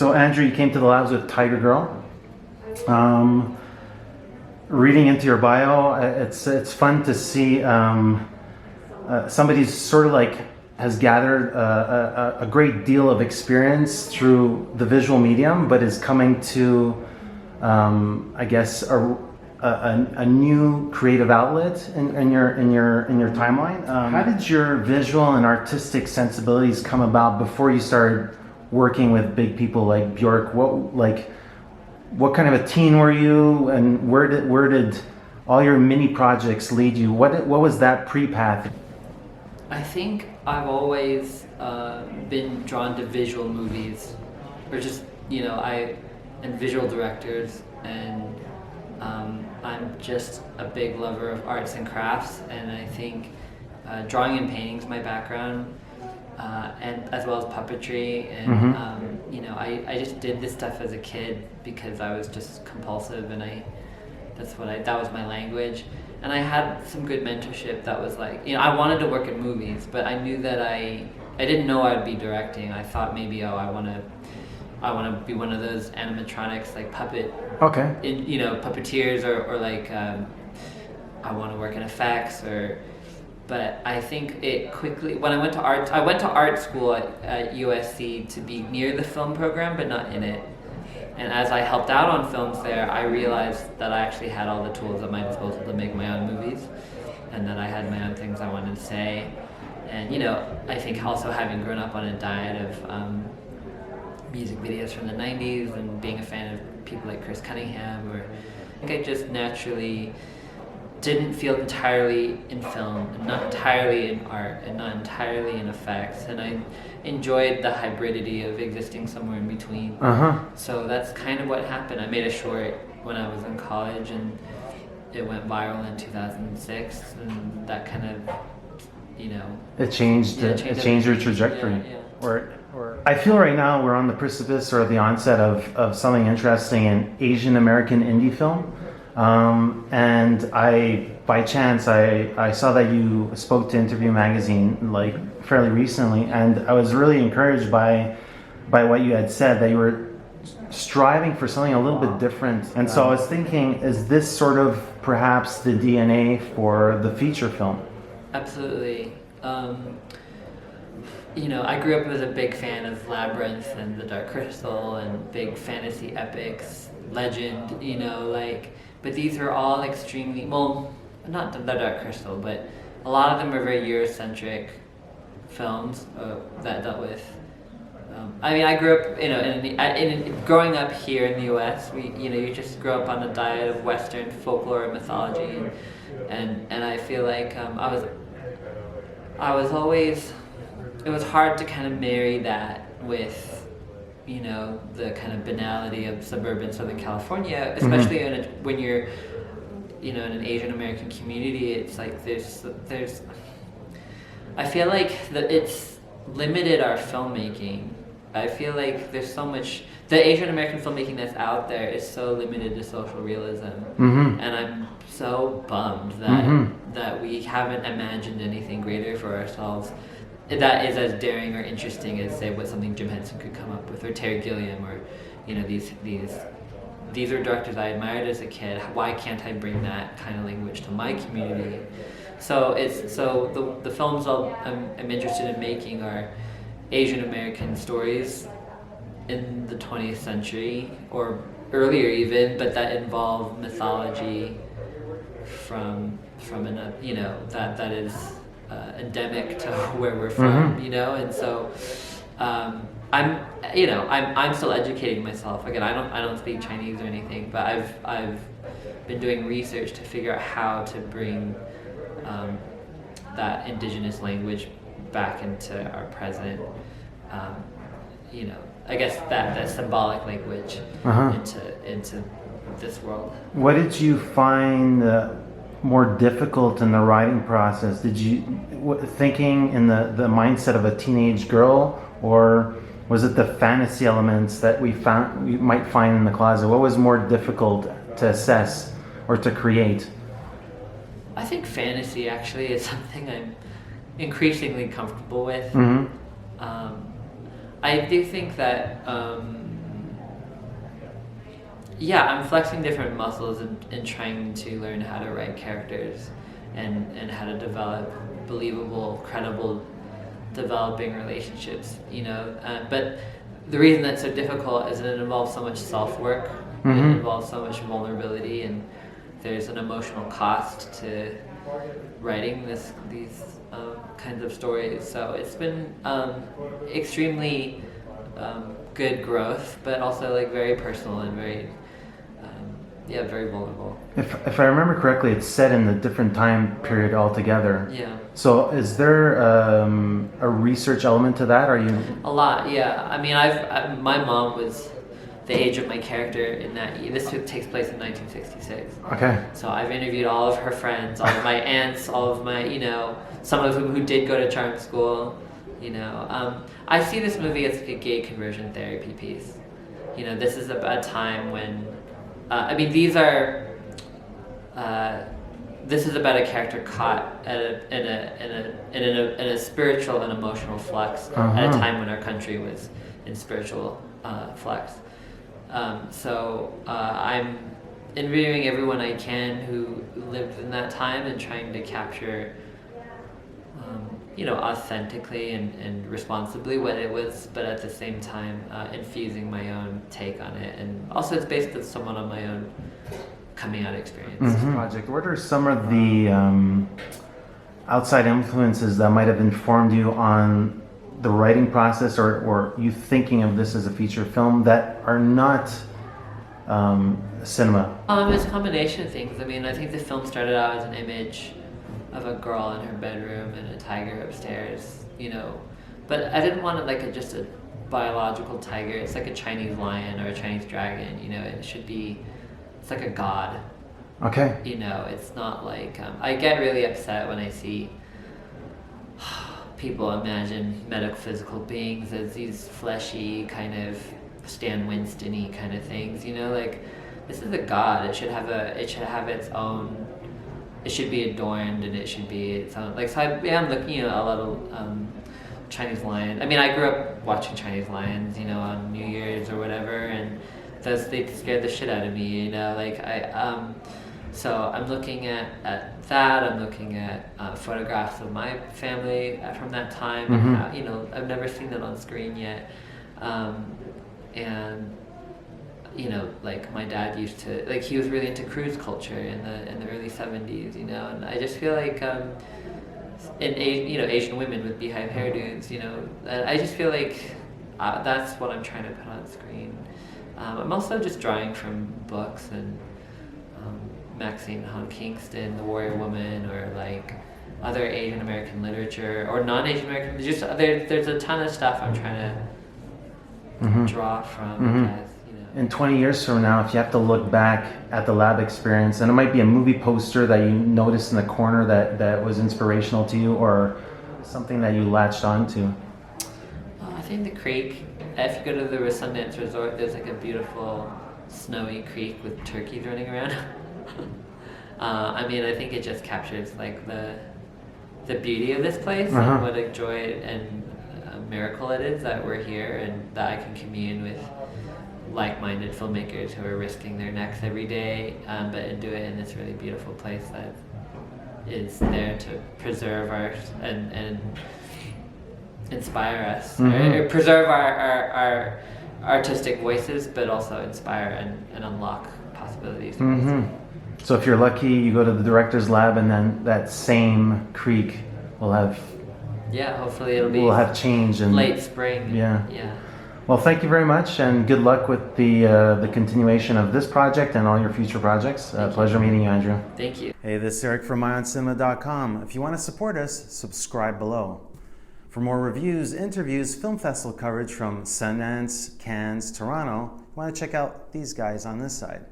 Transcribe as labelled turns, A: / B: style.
A: So Andrew, you came to the labs with Tiger Girl. Reading into your bio, it's fun to see somebody's sort of like has gathered a great deal of experience through the visual medium, but is coming to, I guess, a new creative outlet in your timeline. How did your visual and artistic sensibilities come about before you started working with big people like Bjork? What kind of a teen were you, and where did all your mini projects lead you? What was that pre-path?
B: I think I've always been drawn to visual movies, or just and visual directors, and I'm just a big lover of arts and crafts, and I think drawing and painting is my background, and as well as puppetry, and I just did this stuff as a kid because I was just compulsive, and that was my language. And I had some good mentorship that was like, I wanted to work in movies, but I knew that I didn't know I'd be directing. I thought maybe, I want to be one of those animatronics, like puppet, puppeteers, or like I want to work in effects, but I think it quickly, when I went to art school at USC to be near the film program, but not in it. And as I helped out on films there, I realized that I actually had all the tools at my disposal to make my own movies, and that I had my own things I wanted to say. And I think also having grown up on a diet of music videos from the 90s and being a fan of people like Chris Cunningham, I think I just naturally didn't feel entirely in film, and not entirely in art, and not entirely in effects, and I enjoyed the hybridity of existing somewhere in between. So that's kind of what happened. I made a short when I was in college, and it went viral in 2006, and that kind of,
A: it changed your trajectory. Or I feel right now we're on the precipice or the onset of something interesting in Asian American indie film. And by chance, I saw that you spoke to Interview Magazine like fairly recently, and I was really encouraged by what you had said, that you were striving for something a little bit different. And so I was thinking, is this sort of perhaps the DNA for the feature film?
B: Absolutely. I grew up as a big fan of Labyrinth and The Dark Crystal and big fantasy epics, Legend, but these are all extremely, well, not The Dark Crystal, but a lot of them are very Eurocentric films that dealt with. I grew up, growing up here in the U.S., you just grow up on a diet of Western folklore and mythology, and I feel like I was always, it was hard to kind of marry that with the kind of banality of suburban Southern California, especially when you're, in an Asian American community. It's like there's. I feel like it's limited our filmmaking. I feel like there's so much. The Asian American filmmaking that's out there is so limited to social realism, and I'm so bummed that we haven't imagined anything greater for ourselves that is as daring or interesting as, say, what something Jim Henson could come up with, or Terry Gilliam, or these are directors I admired as a kid. Why can't I bring that kind of language to my community? So the films I'm interested in making are Asian American stories in the 20th century or earlier even, but that involve mythology from that is endemic to where we're from, and so I'm still educating myself. Again, I don't speak Chinese or anything, but I've been doing research to figure out how to bring that indigenous language back into our present. I guess that symbolic language into this world.
A: What did you find more difficult in the writing process? Did you thinking in the mindset of a teenage girl, or was it the fantasy elements that we might find in the closet? What was more difficult to assess or to create?
B: I think fantasy actually is something I'm increasingly comfortable with. I do think that yeah, I'm flexing different muscles and trying to learn how to write characters and how to develop believable, credible, developing relationships, you know. But the reason that's so difficult is that it involves so much self-work. It involves so much vulnerability, and there's an emotional cost to writing these kinds of stories. So it's been extremely good growth, but also like very personal and very very vulnerable.
A: If I remember correctly, it's set in a different time period altogether.
B: Yeah.
A: So is there a research element to that? Are you
B: a lot? Yeah. I mean, my mom was the age of my character in that year. This takes place in 1966.
A: Okay.
B: So I've interviewed all of her friends, all of my aunts, all of my, some of whom who did go to charm school. I see this movie as like a gay conversion therapy piece. This is a time when, this is about a character caught in a spiritual and emotional flux at a time when our country was in spiritual flux. So I'm interviewing everyone I can who lived in that time and trying to capture, authentically and responsibly what it was, but at the same time infusing my own take on it. And also it's based on somewhat on my own coming out experience.
A: Project. What are some of the outside influences that might have informed you on the writing process or you thinking of this as a feature film that are not cinema?
B: It's a combination of things. I think the film started out as an image of a girl in her bedroom and a tiger upstairs, but I didn't want it like just a biological tiger. It's like a Chinese lion or a Chinese dragon, it's like a god.
A: Okay.
B: It's not like, I get really upset when I see people imagine metaphysical beings as these fleshy kind of Stan Winston-y kind of things, this is a god. It should have its own, it should be adorned and it should be its own, I'm looking at a lot of Chinese lions. I grew up watching Chinese lions, on New Year's or whatever, and they scared the shit out of me, so I'm looking at that. I'm looking at photographs of my family from that time, and how, I've never seen that on screen yet, and my dad used to, he was really into cruise culture in the early 70s, and I just feel like Asian women with beehive hairdos, and I just feel like that's what I'm trying to put on screen. I'm also just drawing from books and Maxine Hong Kingston, The Warrior Woman, or other Asian American literature or non-Asian American. There's a ton of stuff I'm trying to draw from.
A: In 20 years from now, if you have to look back at the lab experience, and it might be a movie poster that you noticed in the corner that was inspirational to you, or something that you latched onto.
B: I think the creek. If you go to the Sundance Resort, there's a beautiful snowy creek with turkeys running around. I think it just captures the beauty of this place and what a joy and a miracle it is that we're here and that I can commune with like-minded filmmakers who are risking their necks every day, but do it in this really beautiful place that is there to preserve our and inspire us, or preserve our artistic voices, but also inspire and unlock possibilities.
A: So if you're lucky, you go to the director's lab, and then that same creek will have.
B: Yeah, hopefully it'll be.
A: Will have changed in
B: late spring.
A: Yeah.
B: Yeah.
A: Well, thank you very much, and good luck with the continuation of this project and all your future projects. Pleasure meeting you, Andrew.
B: Thank you.
A: Hey, this is Eric from IONCINEMA.com. If you want to support us, subscribe below. For more reviews, interviews, film festival coverage from Sundance, Cannes, Toronto, you want to check out these guys on this side.